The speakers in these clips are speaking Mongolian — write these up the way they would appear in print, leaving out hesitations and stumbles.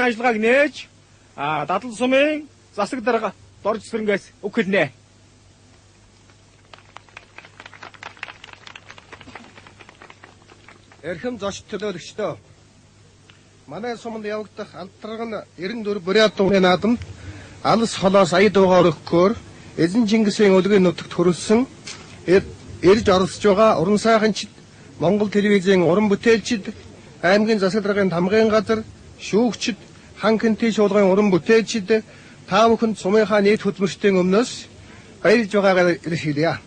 ажиллагааг нээж дадал сумын засаг дарга дорж сэрэнгээс үг хэлнэ. Эрхэм зоч төлөөлөгчдөө манай суманд явагдах алдарга нь 94 Бурят дууны наадамд алс холоос ая дуугаар өгөхөөр эзэн Чингисийн өлгийн нутагт хөрөлсөн ирж оролцож байгаа уран сайханчид, Монгол телевизийн уран бүтээлчид, аймгийн засаг даргын тамгын газар, шүүгчид, хан кэнти шуулгын уран бүтээлчид та бүхэнд сумынхаа нийт хөдөлмөрчдийн өмнөөс баярлж байгаагаар илэрхийлье.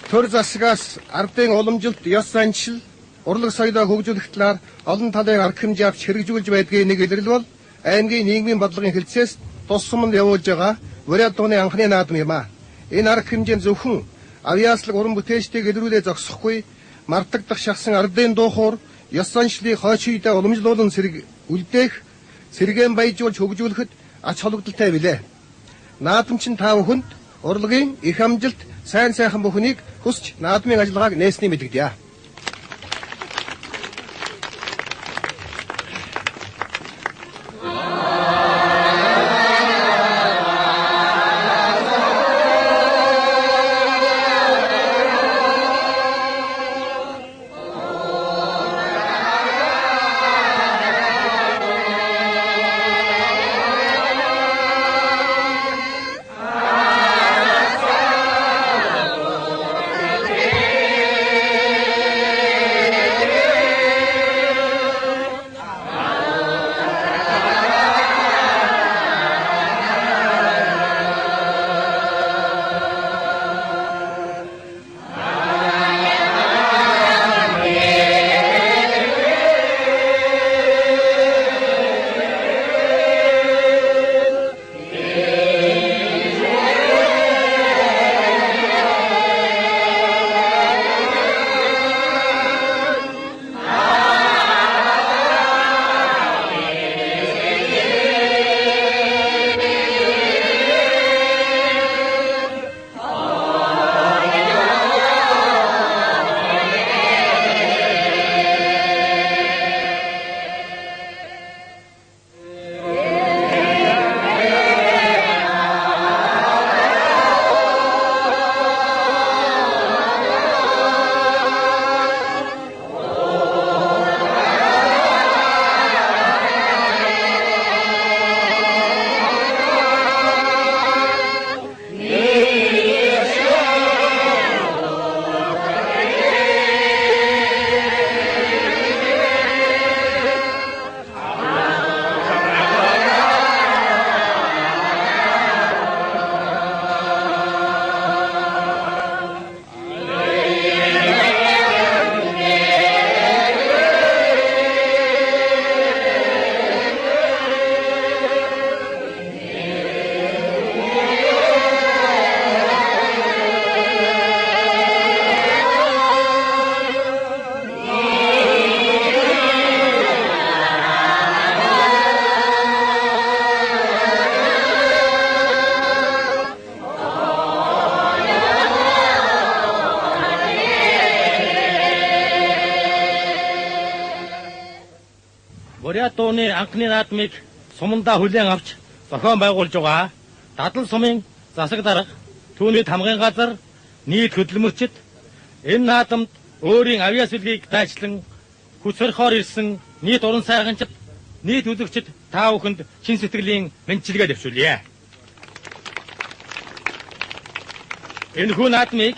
Төр засгаас ардын уламжилт, ёс заншил, урлаг соёлоо хөгжүүлэх талаар олон талын арга хэмжээ авч хэрэгжүүлж байдгийг нэг илрэл бол аймгийн нийгмийн бодлогын хэлцээс тус суманд явуулж байгаа Бурят дууны анхны наадам юм а. Энэ арга хэмжээ зөвхөн авьяаслаг уран бүтээлчдийг илрүүлээ зогсохгүй, мартагдах шахсан ардын дуухуур, ёс заншлыг хойч үедээ уламжлуулан үлдээх, сэргээн баяжуулж хөгжүүлэхэд ач холбогдолтой билээ. Наадамчин та бүхэнд урлагийн их амжилт, сайн сайхан бүхнийг хүсч наадмын ажиллагааг нээсний мэдэгдэе. Бурят дууны анхны наадмыг сумандаа хүлээн авч зохион байгуулж байгаа дадал сумын засаг дарга, түүний тамгын газар, нийт хөдөлмөрчид энэ наадамд өөрийн авьяас үлгийг дайчлан хүчрхоор ирсэн нийт уран сайханчид, нийт үзэгчид та бүхэнд чин сэтгэлийн мэндчилгээ дэвшүүлье. Энэ хүн наадмыг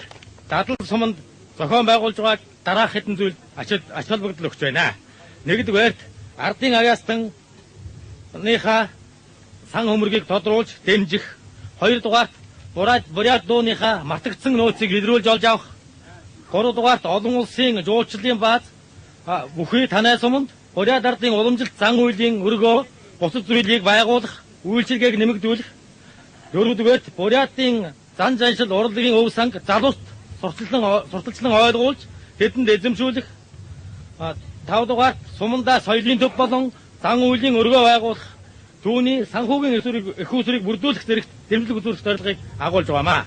дадал суманд зохион байгуулж байгаа дараах хэдэн зүйл ач холбогдол өгч байна. Нэгдүгээр ардын авьяастныхаа сан хөмөргийг тодруулж дэмжих, хоёрдугаарт Бурят дууныхаа мартагдсан нөөцийг илрүүлж олж авах, гуравдугаарт олон улсын жуулчлалын бааз бүхий танай суманд Бурят ардын уламжилт зан үйлийн өргөө бусад зүйлийг байгуулах, үйлчилгээг нэмэгдүүлэх, дөрөвдүгээрт Бурятын зан заншил урлагийн өв санг залуут сурталчлан ойлгуулж тэдэнд эзэмшүүлэх, тавдугаарт сумандаа соёлын төв болон зан үйлийн өргөө байгуулах, түүний санхүүгийн их усрыг бүрдүүлэх зэрэгт дэмжлэг үзүүлэх зорилгыг агуулж байгаамаа.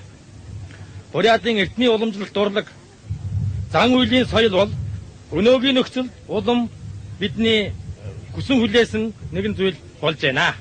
Бурятын эртний уламжлалт урлаг, зан үйлийн соёл бол өнөөгийн нөхцөл, улам бидний хүсэн хүлээсэн нэгэн зүйл болж байна.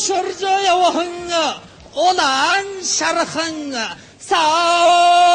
Şarjaya vahınga olan şarkınga sağ